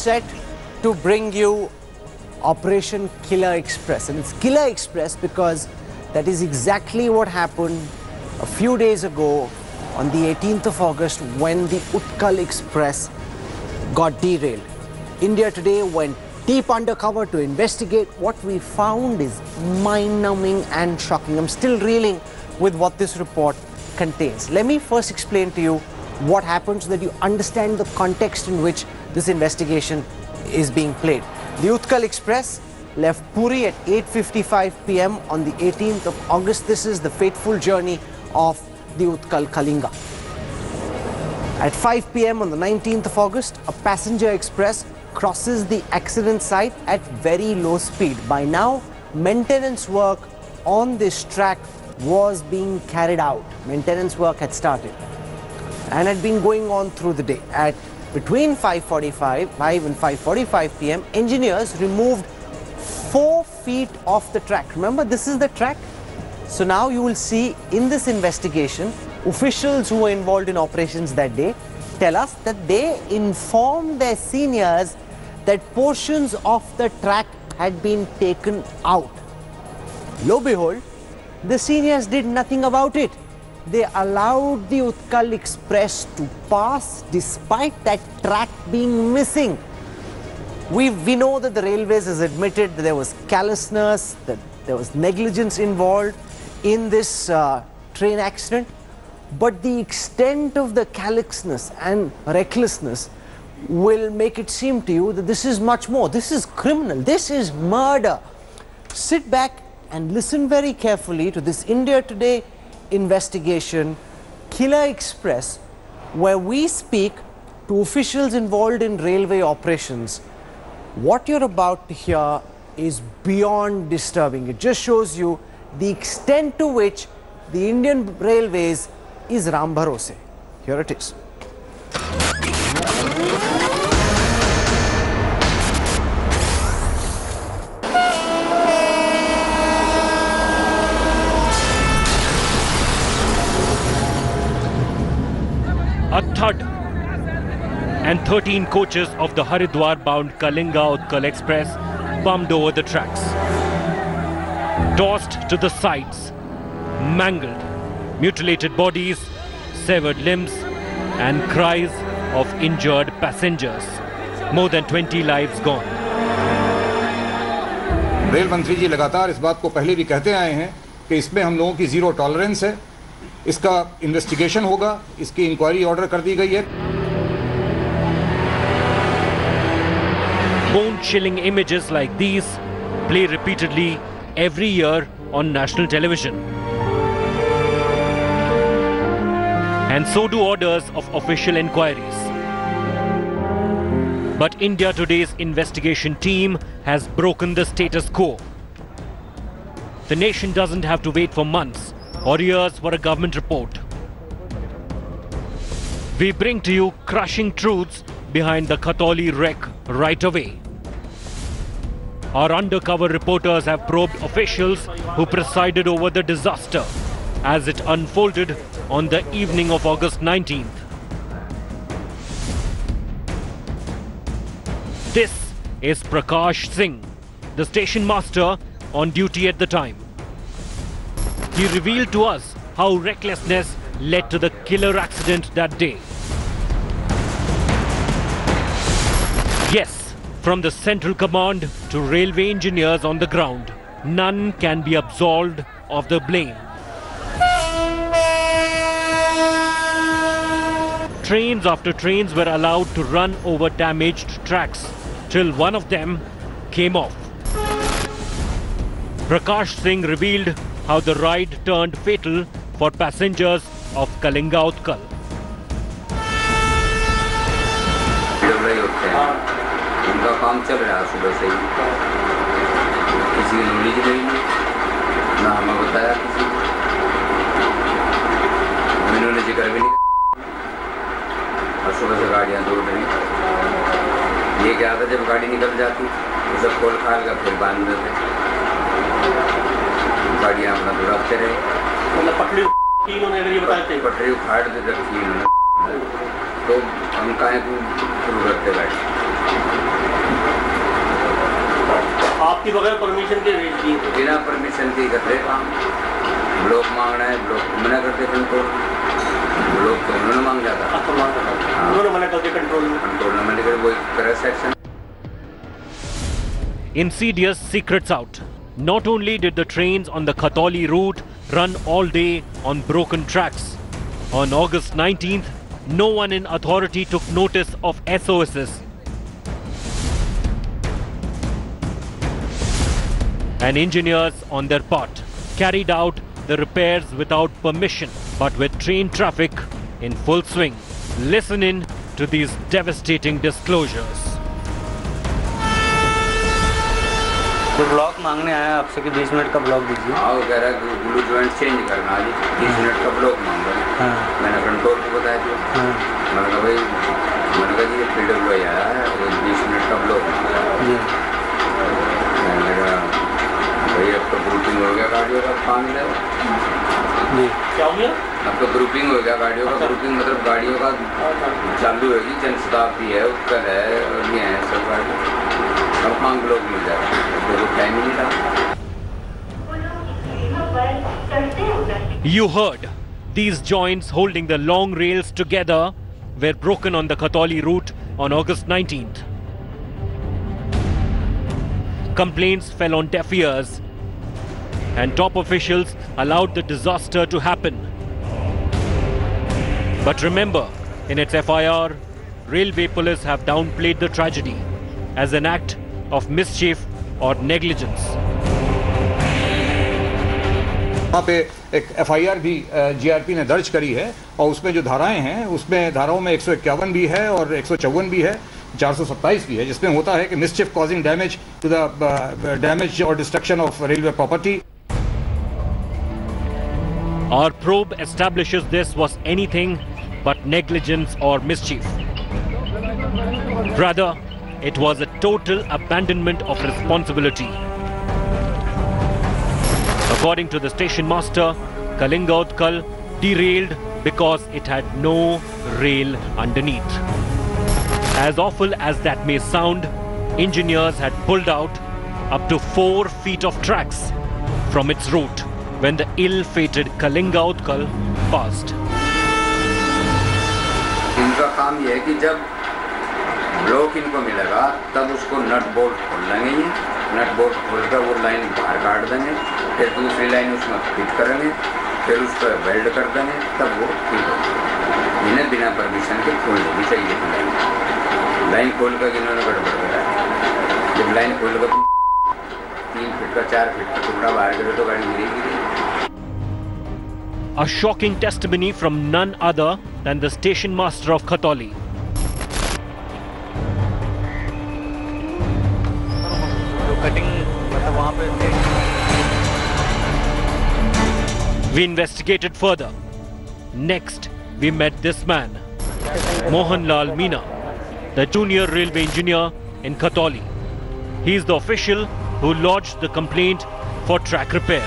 set to bring you Operation Killer Express. And it's Killer Express because that is exactly what happened a few days ago on the 18th of August when the Utkal Express got derailed. India Today went deep undercover to investigate. What we found is mind-numbing and shocking. I'm still reeling with what this report contains. Let me first explain to you what happened so that you understand the context in which this investigation is being played. The Utkal Express left Puri at 8:55 p.m. on the 18th of August. This is the fateful journey of the Utkal Kalinga. At 5 p.m. on the 19th of August, a passenger express crosses the accident site at very low speed. By now, maintenance work on this track was being carried out. Maintenance work had started and had been going on through the day. At between 5 and 5:45 p.m., engineers removed 4 feet off the track. Remember, this is the track. So now you will see in this investigation, officials who were involved in operations that day tell us that they informed their seniors that portions of the track had been taken out. Lo and behold, the seniors did nothing about it. They allowed the Utkal Express to pass despite that track being missing. We know that the railways has admitted that there was callousness, that there was negligence involved in this train accident. But the extent of the callousness and recklessness will make it seem to you that this is much more. This is criminal. This is murder. Sit back and listen very carefully to this India Today investigation, Killer Express, where we speak to officials involved in railway operations. What you're about to hear is beyond disturbing. It just shows you the extent to which the Indian Railways is Ram Bharose. Here it is. A thud and 13 coaches of the Haridwar-bound Kalinga Express bumped over the tracks, tossed to the sides, mangled, mutilated bodies, severed limbs, and cries of injured passengers. More than 20 lives gone. Rail मंत्री जी लगातार इस बात को पहले भी कहते आए हैं कि इसमें हम लोगों की जीरो टॉलरेंस है. इसका इन्वेस्टिगेशन होगा, इसकी इंक्वायरी ऑर्डर कर दी गई है. Bone-chilling images like these play repeatedly every year on national television. And so do orders of official inquiries. But India Today's investigation team has broken the status quo. The nation doesn't have to wait for months or years for a government report. We bring to you crushing truths behind the Khatoli wreck right away. Our undercover reporters have probed officials who presided over the disaster as it unfolded on the evening of August 19th. This is Prakash Singh, the station master on duty at the time. He revealed to us how recklessness led to the killer accident that day. Yes, from the central command to railway engineers on the ground, none can be absolved of the blame. Trains after trains were allowed to run over damaged tracks till one of them came off. Prakash Singh revealed how the ride turned fatal for passengers of Kalinga Utkal. उनका काम चल रहा है सुबह से ही, किसी ने knowledge नहीं, ना हमें बताया किसी को, इन्होंने जिक्र भी नहीं, और सुबह से गाड़ियाँ दौड़ रही. ये क्या था, जब गाड़ी निकल जाती तो सब खोल खाल का फिर बांध देते, गाड़ियाँ अपना दौड़ाते रहे. मतलब पटरी उखाड़ दे रखी इन्होंने, तो हम काहे को शुरू करते बैठे. आपकी बगैर परमिशन के रेट दिए थे? बिना परमिशन के कर रहे काम। ब्लॉक मांगना है, ब्लॉक मना करते कंट्रोल, ब्लॉक तो उन्होंने मांग जाता। आपको मांग करता, उन्होंने मना करते कंट्रोल में मना कर वही करे section. Insidious secrets out. Not only did the trains on the Khatoli route run all day on broken tracks, on August 19th, no one in authority took notice of SOSs. And engineers on their part carried out the repairs without permission, but with train traffic in full swing. Listen in to these devastating disclosures. जो block मांगने आया आपसे कि 20 minute का block दीजिए। हाँ, वो कह रहा है कि ब्लू ज्वाइंट चेंज करना है, 20 मिनट का ब्लॉक मांग रहा है। हाँ। मैंने कंट्रोल को बताया दिया। हाँ। मैंने कहा भाई, मैंने कहा जी ये PWI आया है और 20 मिनट का ब्लॉक मांग रहा है। जी। मैंने कहा भाई अब तो ग्रुपिंग हो गया गाड़ियों का, काम है। जी। क्या हो गया? अब तो ग्रुपिंग हो गया गाड़ियों का। ग्रुपिंग मतलब गाड़ियों का चालू होगी, जनशताब्दी है, उत्कल है और ये है सब गाड़ी। अब मांग ब्लॉक मिल जाएगा, तो टाइम ही नहीं था। You heard. These joints holding the long rails together were broken on the Khatoli route on August 19th. Complaints fell on deaf ears, and top officials allowed the disaster to happen. But remember, in its FIR, Railway Police have downplayed the tragedy as an act of mischief or negligence. वहाँ पे एक FIR भी GRP ने दर्ज करी है और उसमें जो धाराएं हैं उसमें धाराओं में 151 भी है और 154 भी है, 427 भी है, जिसमें होता है कि mischief causing damage to the damage और destruction of railway property. Our probe establishes this was anything but negligence or mischief. Rather, it was a total abandonment of responsibility. According to the station master, Kalinga Utkal derailed because it had no rail underneath. As awful as that may sound, engineers had pulled out up to 4 feet of tracks from its route when the ill-fated Kalinga Utkal passed. इनका काम यह है कि जब block इनको मिलेगा तब उसको नट बोल्ट खोल लेंगे, ये नट बोल्ट खोलकर वो लाइन बाहर काट देंगे, फिर दूसरी लाइन उसमें फिट करेंगे, फिर उस पर वेल्ड कर देंगे, तब वो फिट होगा। इन्हें बिना परमिशन के खोलनी भी चाहिए लाइन खोल कर इन्होंने गड़बड़ कराया। जब लाइन खोल कर 3 फीट का 4 फीट का टुकड़ा बाहर गिरे तो गाड़ी गिरेगी। A shocking testimony from none other than the station master of Khatoli. We investigated further. Next, we met this man, Mohanlal Meena, the junior railway engineer in Khatoli. He is the official who lodged the complaint for track repair.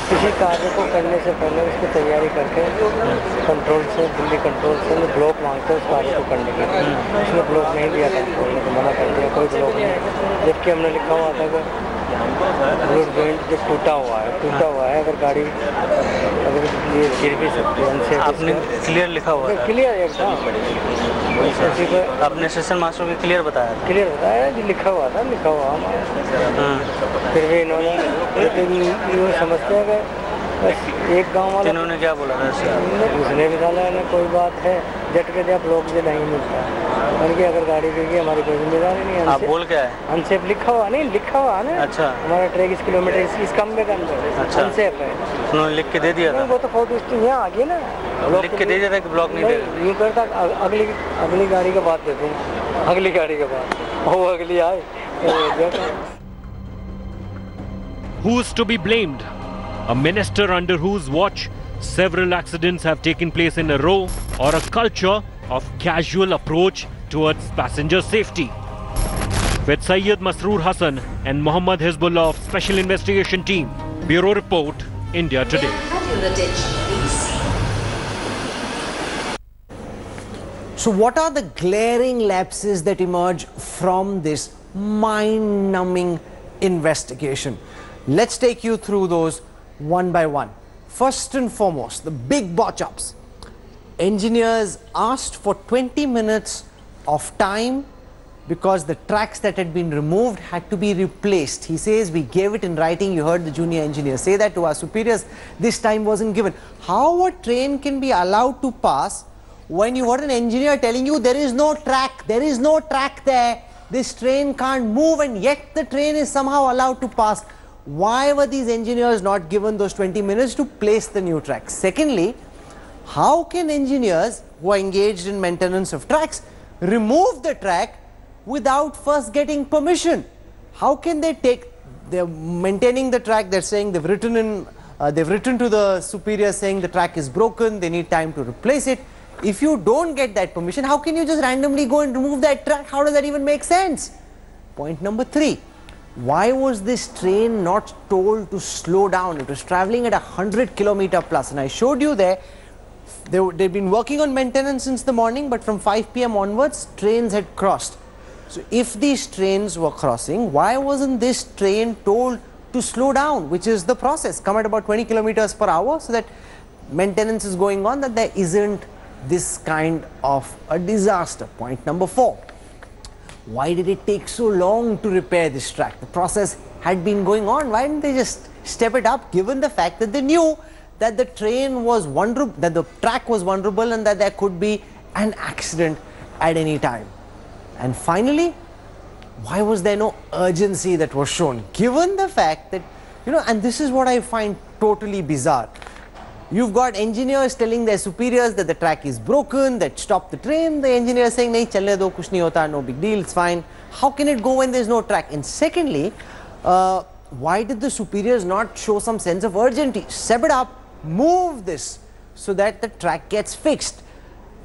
किसी कार्य को करने से पहले उसकी तैयारी करके control से, दिल्ली कंट्रोल से ब्लॉक मांगते हैं उस कार्य को करने के लिए। उसने ब्लॉक नहीं दिया, कंट्रोल ने तो मना कर दिया, कोई ब्लॉक नहीं। जबकि हमने लिखा हुआ था कि ब्लू ज्वाइंट जो टूटा हुआ है, अगर गाड़ी अगर ये गिर भी सकती है उनसे। आपने क्लियर लिखा हुआ है? क्लियर एकदम अपने स्टेशन मास्टर को क्लियर बताया जी, लिखा हुआ हमारा। फिर भी इन्होंने यूँ समझते हैं कि बस एक गांव वाला। इन्होंने क्या बोला था? उसने भी डाला है ना, कोई बात है जट के जब लोग जो नहीं मिलता उनकी अगर गाड़ी गिर गई हमारी कोई जिम्मेदारी नहीं है। आप बोल क्या है? अनसेफ लिखा हुआ है ना। अच्छा, हमारा ट्रैक इस किलोमीटर इस कम में के अंदर। अच्छा, अनसेफ है, उन्होंने लिख के दे दिया था। वो तो फोटो यहाँ आ गई ना, लिख के दे दिया था कि ब्लॉक नहीं दे। यूँ करता अगली गाड़ी का बात देते हैं, अगली गाड़ी के बाद वो अगली आए। Who's to be blamed? A minister under whose watch several accidents have taken place in a row, or a culture of casual approach towards passenger safety? With Syed Masroor Hassan and Mohammad Hizbullah of Special Investigation Team, Bureau Report, India Today. So what are the glaring lapses that emerge from this mind-numbing investigation. Let's take you through those one by one. First and foremost, the big botch-ups. Engineers asked for 20 minutes of time because the tracks that had been removed had to be replaced. He says, we gave it in writing. You heard the junior engineer say that to our superiors. This time wasn't given. How a train can be allowed to pass when you heard an engineer telling you there is no track there, this train can't move, and yet the train is somehow allowed to pass? Why were these engineers not given those 20 minutes to place the new tracks? Secondly, how can engineers who are engaged in maintenance of tracks remove the track without first getting permission? How can they they're maintaining the track, they're saying they've written to the superior saying the track is broken, they need time to replace it. If you don't get that permission, how can you just randomly go and remove that track? How does that even make sense? Point number 3. Why was this train not told to slow down? It was traveling at 100 km plus, and I showed you there, they've been working on maintenance since the morning, but from 5 p.m. onwards, trains had crossed. So if these trains were crossing, why wasn't this train told to slow down, which is the process, come at about 20 kilometers per hour, so that maintenance is going on, that there isn't this kind of a disaster? Point number 4. Why did it take so long to repair this track? The process had been going on. Why didn't they just step it up, given the fact that they knew that the train was vulnerable, that the track was vulnerable, and that there could be an accident at any time? And finally, why was there no urgency that was shown, given the fact that, and this is what I find totally bizarre. You've got engineers telling their superiors that the track is broken, that stop the train. The engineer saying, nahi, chalne do, kuch nahi hota, no big deal, it's fine. How can it go when there's no track? And secondly, why did the superiors not show some sense of urgency? Step it up, move this so that the track gets fixed.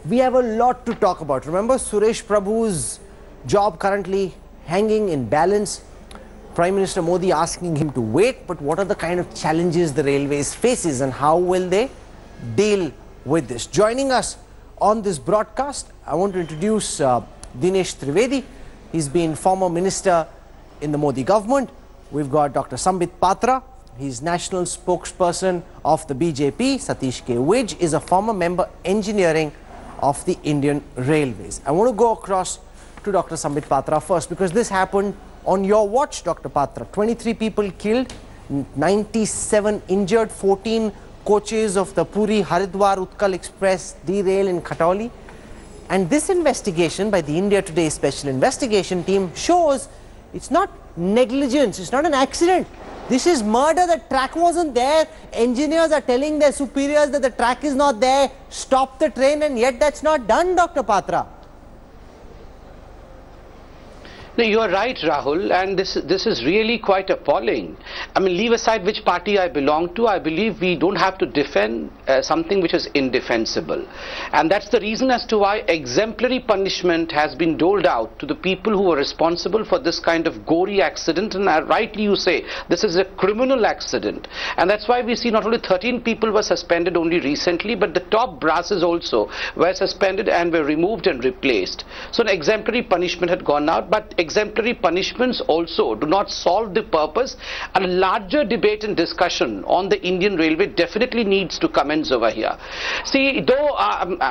We have a lot to talk about. Remember Suresh Prabhu's job currently hanging in balance. Prime Minister Modi asking him to wait, but what are the kind of challenges the railways faces and how will they deal with this? Joining us on this broadcast, I want to introduce Dinesh Trivedi. He's been former minister in the Modi government. We've got Dr. Sambit Patra. He's national spokesperson of the BJP. Satish K. Wij is a former member engineering of the Indian Railways. I want to go across to Dr. Sambit Patra first, because this happened on your watch, Dr. Patra. 23 people killed, 97 injured, 14 coaches of the Puri Haridwar Utkal Express derailed in Katauli. And this investigation by the India Today Special Investigation Team shows it's not negligence, it's not an accident. This is murder. The track wasn't there. Engineers are telling their superiors that the track is not there, stop the train, and yet that's not done, Dr. Patra. No, you are right, Rahul, and this is really quite appalling. I mean, leave aside which party I belong to, I believe we don't have to defend something which is indefensible. And that's the reason as to why exemplary punishment has been doled out to the people who were responsible for this kind of gory accident. And rightly you say, this is a criminal accident. And that's why we see not only 13 people were suspended only recently, but the top brasses also were suspended and were removed and replaced. So an exemplary punishment had gone out, but exemplary punishments also do not solve the purpose, and a larger debate and discussion on the Indian Railway definitely needs to commence over here. See, though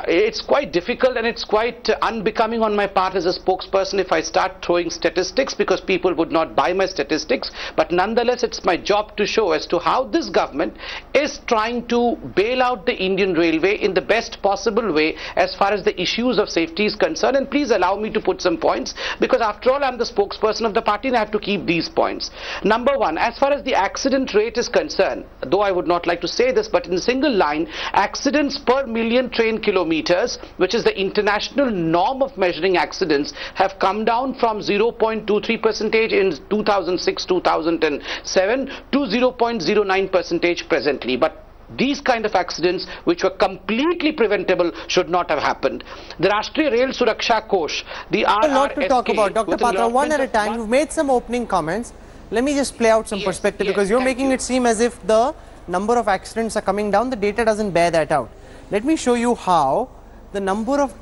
it's quite difficult and it's quite unbecoming on my part as a spokesperson if I start throwing statistics, because people would not buy my statistics, but nonetheless it's my job to show as to how this government is trying to bail out the Indian Railway in the best possible way as far as the issues of safety is concerned. And please allow me to put some points, because after all I'm the spokesperson of the party and I have to keep these points. Number one, as far as the accident rate is concerned, though I would not like to say this, but in single line, accidents per million train kilometers, which is the international norm of measuring accidents, have come down from 0.23% in 2006-2007 to 0.09% presently. But these kind of accidents, which were completely preventable, should not have happened. The Rashtriya Rail Suraksha Kosh, the RRSK, a lot to talk about, Dr. Patra. One at a time. You've made some opening comments. Let me just play out some perspective, because you're making it seem as if the number of accidents are coming down. The data doesn't bear that out. Let me show you how the number of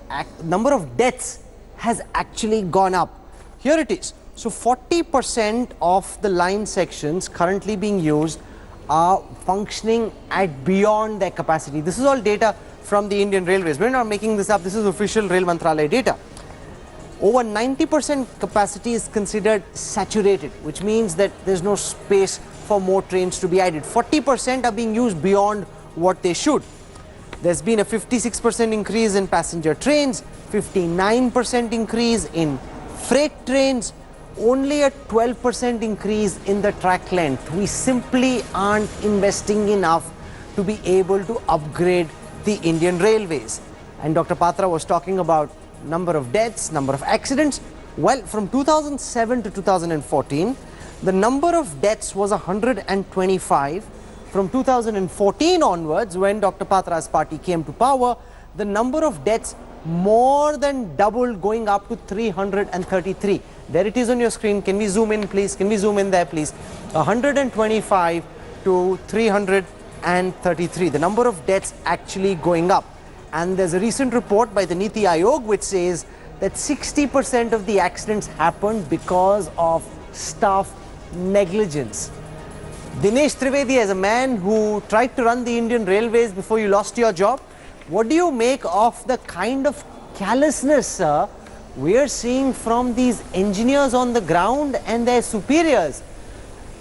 deaths has actually gone up. Here it is. So 40% of the line sections currently being used are functioning at beyond their capacity. This is all data from the Indian Railways. We're not making this up. This is official Rail Mantralaya data. Over 90% capacity is considered saturated, which means that there's no space for more trains to be added. 40% are being used beyond what they should. There's been a 56% increase in passenger trains, 59% increase in freight trains, only a 12% increase in the track length. We simply aren't investing enough to be able to upgrade the Indian Railways. And Dr. Patra was talking about number of deaths, number of accidents. Well, from 2007 to 2014, the number of deaths was 125. From 2014 onwards, when Dr. Patra's party came to power, the number of deaths more than doubled, going up to 333. There it is on your screen. Can we zoom in, please? Can we zoom in there, please? 125 to 333. The number of deaths actually going up. And there's a recent report by the Niti Aayog which says that 60% of the accidents happened because of staff negligence. Dinesh Trivedi, as a man who tried to run the Indian Railways before you lost your job, what do you make of the kind of callousness, sir, we're seeing from these engineers on the ground and their superiors?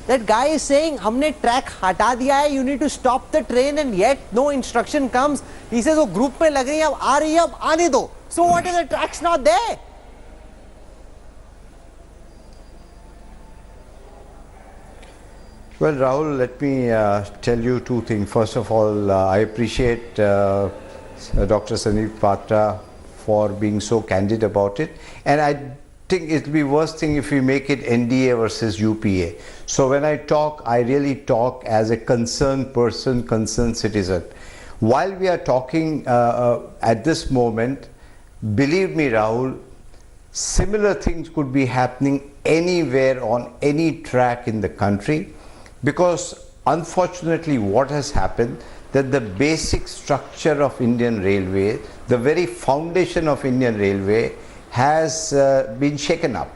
That guy is saying, humne track hata diya hai, you need to stop the train, and yet no instruction comes. He says, oh, group mein lag rahi hai, ab aa rahi hai, ab aane do. So what if the track's not there? Well, Rahul, let me tell you two things. First of all, I appreciate Dr. Sandeep Patra for being so candid about it. And I think it will be worst thing if we make it NDA versus UPA. So when I talk, I really talk as a concerned person, concerned citizen. While we are talking at this moment, believe me, Rahul, similar things could be happening anywhere on any track in the country, because unfortunately what has happened, that the basic structure of Indian Railway, the very foundation of Indian Railway has been shaken up.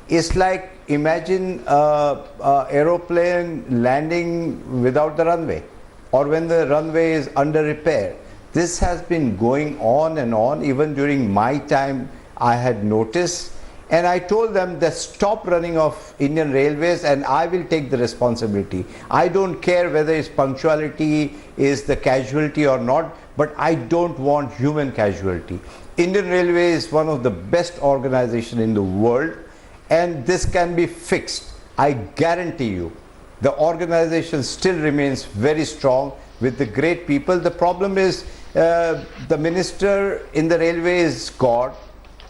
It's like, imagine an aeroplane landing without the runway, or when the runway is under repair. This has been going on and on. Even during my time I had noticed, and I told them that stop running of Indian Railways and I will take the responsibility. I don't care whether it's punctuality is the casualty or not, but I don't want human casualty. Indian Railway is one of the best organizations in the world, and this can be fixed. I guarantee you, the organization still remains very strong with the great people. The problem is the minister in the railway is God,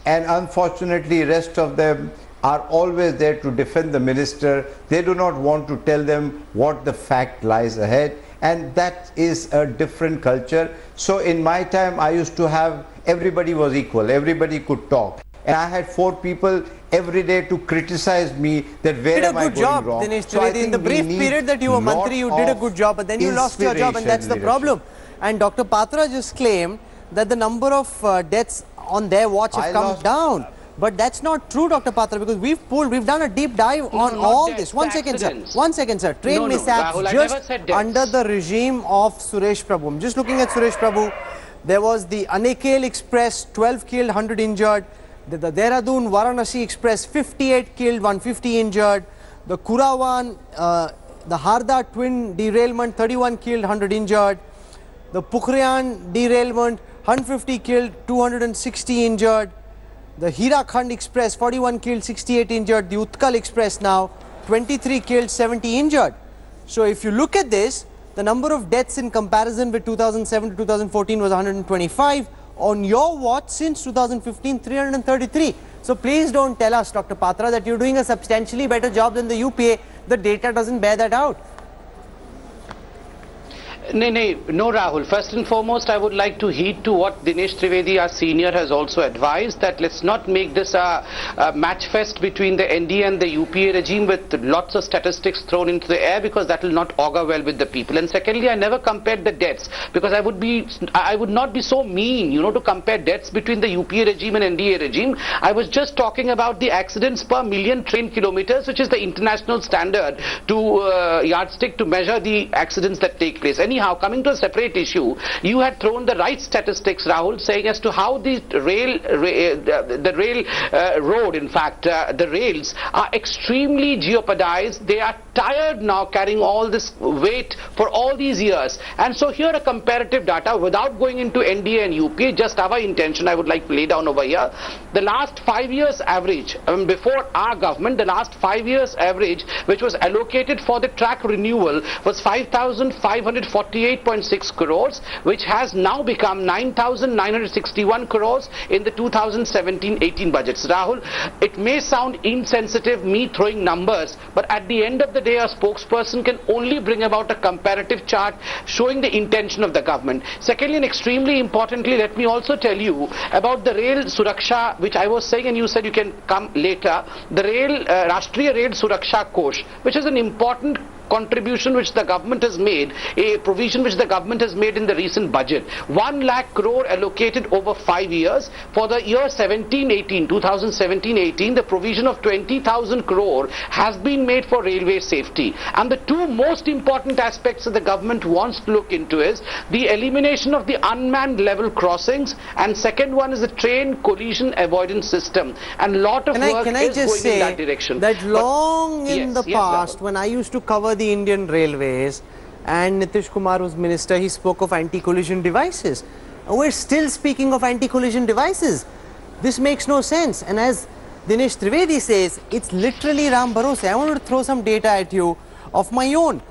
and unfortunately rest of them are always there to defend the minister. They do not want to tell them what the fact lies ahead, and that is a different culture. So in my time I used to have, everybody was equal, everybody could talk, and I had 4 people every day to criticize me that where am I going wrong. Dinesh Trivedi, in the brief period that you were Mantri, you did a good job, but then you lost your job, and that's the problem. And Dr. Patra just claimed that the number of deaths on their watch have come down. But that's not true, Dr. Patra, because we've done a deep dive on all this. One second, sir. Train mishaps Rahul, just under the regime of Suresh Prabhu. I'm just looking at Suresh Prabhu. There was the Utkal Express, 12 killed, 100 injured. The Derailed Varanasi Express, 58 killed, 150 injured. The Kurawan, the Harda twin derailment, 31 killed, 100 injured. The Pukriyan derailment, 150 killed, 260 injured. The Hirakhand Express, 41 killed, 68 injured. The Utkal Express now, 23 killed, 70 injured. So if you look at this, the number of deaths in comparison with 2007 to 2014 was 125. On your watch since 2015, 333. So please don't tell us, Dr. Patra, that you're doing a substantially better job than the UPA. The data doesn't bear that out. No, Rahul. First and foremost, I would like to heed to what Dinesh Trivedi, our senior, has also advised, that let's not make this a match fest between the NDA and the UPA regime with lots of statistics thrown into the air, because that will not augur well with the people. And secondly, I never compared the deaths, because I would not be so mean, to compare deaths between the UPA regime and NDA regime. I was just talking about the accidents per million train kilometers, which is the international standard to yardstick to measure the accidents that take place. Anyhow, coming to a separate issue, you had thrown the right statistics, Rahul, saying as to how the road, in fact, the rails are extremely jeopardized. They are tired now carrying all this weight for all these years. And so here a comparative data, without going into NDA and UPA, just our intention I would like to lay down over here. The last 5 years average, before our government, the last 5 years average, which was allocated for the track renewal, was 5,548.6 crores, which has now become 9,961 crores in the 2017-18 budgets. Rahul, it may sound insensitive, me throwing numbers, but at the end of the day, a spokesperson can only bring about a comparative chart showing the intention of the government. Secondly, and extremely importantly, let me also tell you about the Rail Suraksha, which I was saying and you said you can come later. The Rashtriya Rail Suraksha Kosh, which is an important contribution which the government has made, a provision which the government has made in the recent budget. 1 lakh crore allocated over 5 years. For the year 2017-18, the provision of 20,000 crore has been made for railway safety. And the two most important aspects that the government wants to look into is the elimination of the unmanned level crossings, and second one is the train collision avoidance system. And lot of work is going in that direction. That long in the past, when I used to cover the Indian Railways and Nitish Kumar was minister, he spoke of anti-collision devices. We're still speaking of anti-collision devices. This makes no sense. And as Dinesh Trivedi says, it's literally Ram Bharose. I want to throw some data at you of my own.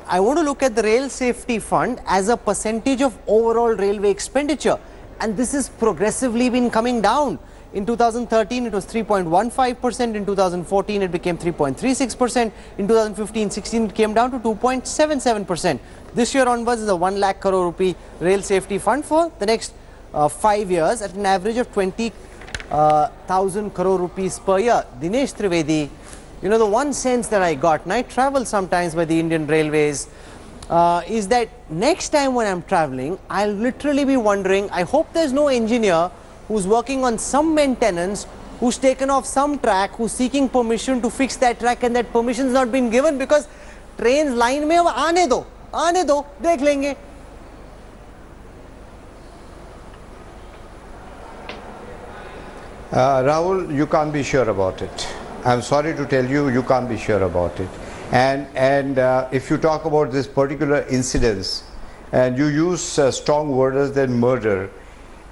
I want to look at the Rail Safety Fund as a percentage of overall railway expenditure. And this has progressively been coming down. In 2013, it was 3.15%. In 2014, it became 3.36%. In 2015-16, it came down to 2.77%. This year onwards is a 1 lakh crore rupee rail safety fund for the next 5 years at an average of 20,000 crore rupees per year. Dinesh Trivedi, the one sense that I got, and I travel sometimes by the Indian Railways, is that next time when I'm traveling, I'll literally be wondering, I hope there's no engineer who's working on some maintenance, who's taken off some track, who's seeking permission to fix that track, and that permission's not been given because trains line mein aane do, dekh lenge. Rahul, you can't be sure about it. I'm sorry to tell you, you can't be sure about it. And if you talk about this particular incidents and you use strong words than murder,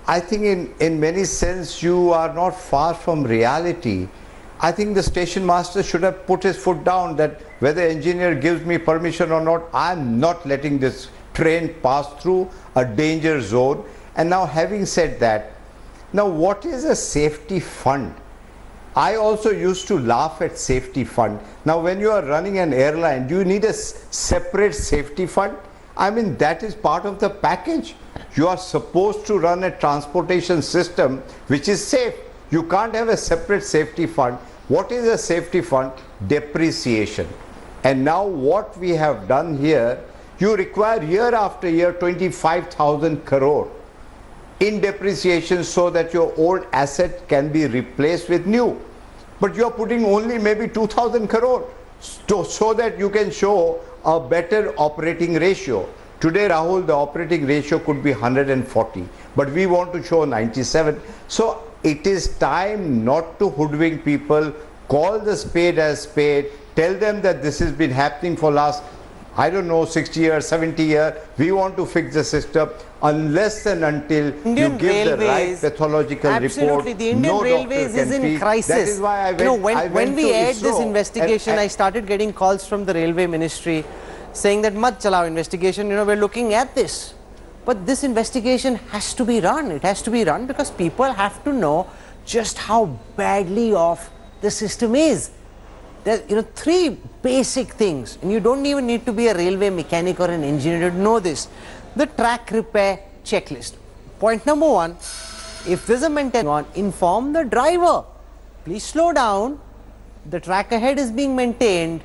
I think in many sense you are not far from reality. I think the station master should have put his foot down that whether engineer gives me permission or not, I'm not letting this train pass through a danger zone. And now having said that, now what is a safety fund? I also used to laugh at safety fund. Now when you are running an airline, do you need a separate safety fund? I mean, that is part of the package. You are supposed to run a transportation system which is safe. You can't have a separate safety fund. What is a safety fund? Depreciation. And now what we have done here, you require year after year 25,000 crore in depreciation so that your old asset can be replaced with new. But you are putting only maybe 2,000 crore so that you can show a better operating ratio. Today, Rahul, the operating ratio could be 140, but we want to show 97. So it is time not to hoodwink people, call the spade as spade, tell them that this has been happening for last, I don't know, 60 years, 70 years. We want to fix the system unless and until Indian you give Railways, the right pathological absolutely, report. the Indian no Railways is in crisis. That is why I went, when we aired this ISRO investigation, I started getting calls from the Railway Ministry saying that mat chalao investigation, we're looking at this. But this investigation has to be run. It has to be run because people have to know just how badly off the system is. There are, three basic things, and you don't even need to be a railway mechanic or an engineer to know this. The track repair checklist. Point number one, if there's a maintenance on, inform the driver. Please slow down. The track ahead is being maintained.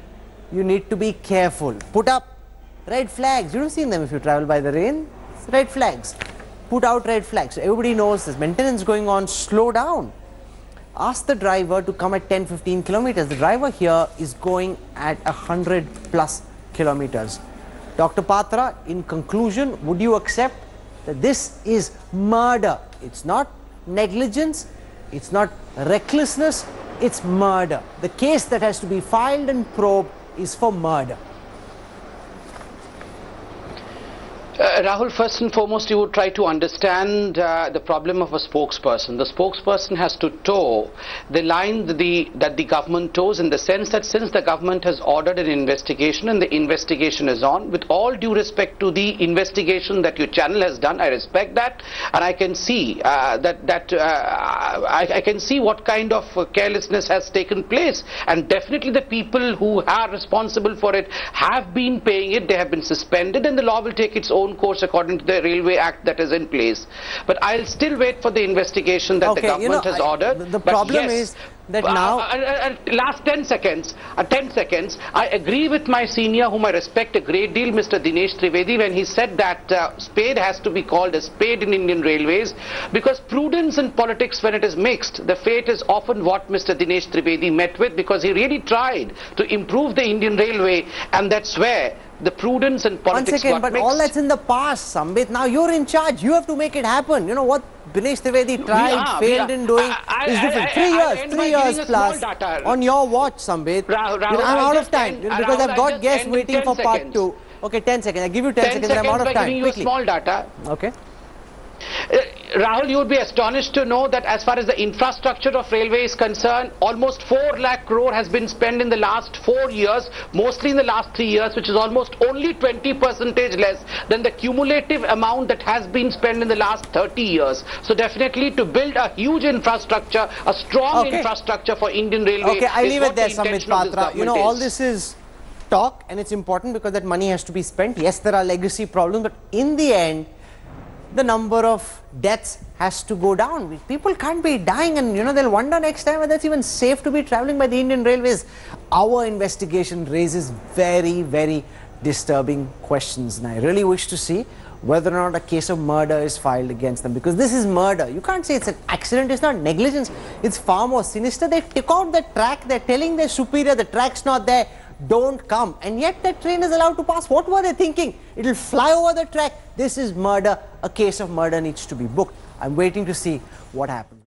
You need to be careful. Put up red flags. You don't see them if you travel by the rain. It's red flags. Put out red flags. So everybody knows there's maintenance going on. Slow down. Ask the driver to come at 10-15 kilometers. The driver here is going at 100 plus kilometers. Dr. Patra, in conclusion, would you accept that this is murder? It's not negligence, it's not recklessness, it's murder. The case that has to be filed and probed is for murder. Rahul, first and foremost, you would try to understand the problem of a spokesperson. The spokesperson has to toe the line that the government toes, in the sense that since the government has ordered an investigation and the investigation is on, with all due respect to the investigation that your channel has done, I respect that, and I can see I can see what kind of carelessness has taken place, and definitely the people who are responsible for it have been paying it. They have been suspended, and the law will take its own course according to the Railway Act that is in place. But I'll still wait for the investigation that the government has ordered. The problem is that now... last 10 seconds, I agree with my senior, whom I respect a great deal, Mr. Dinesh Trivedi, when he said that spade has to be called a spade in Indian Railways, because prudence and politics, when it is mixed, the fate is often what Mr. Dinesh Trivedi met with, because he really tried to improve the Indian Railway, and that's where the prudence and politics One second, but mixed. all that's in the past, Sambit. Now you're in charge. You have to make it happen. You know what Dinesh Trivedi tried, failed in doing is different. 3 years plus on your watch, Sambit. I'm out of time because I've got guests waiting for part 2. Okay, 10 seconds. I give you 10 seconds. I'm out of time. Giving you small data. Okay. Rahul, you would be astonished to know that as far as the infrastructure of railway is concerned, almost 4 lakh crore has been spent in the last 4 years, mostly in the last 3 years, which is almost only 20% less than the cumulative amount that has been spent in the last 30 years. So definitely to build a huge infrastructure, a strong infrastructure for Indian Railway. Okay, I leave it there, Sambit Patra. You know, all this is talk, and it's important because that money has to be spent. Yes, there are legacy problems, but in the end, the number of deaths has to go down. People can't be dying, and they'll wonder next time whether it's even safe to be traveling by the Indian Railways. Our investigation raises very, very disturbing questions, and I really wish to see whether or not a case of murder is filed against them, because this is murder. You can't say it's an accident, it's not negligence, it's far more sinister. They took out the track, they're telling their superior the track's not there, don't come, and yet that train is allowed to pass. What were they thinking? It'll fly over the track. This is murder. A case of murder needs to be booked. I'm waiting to see what happens.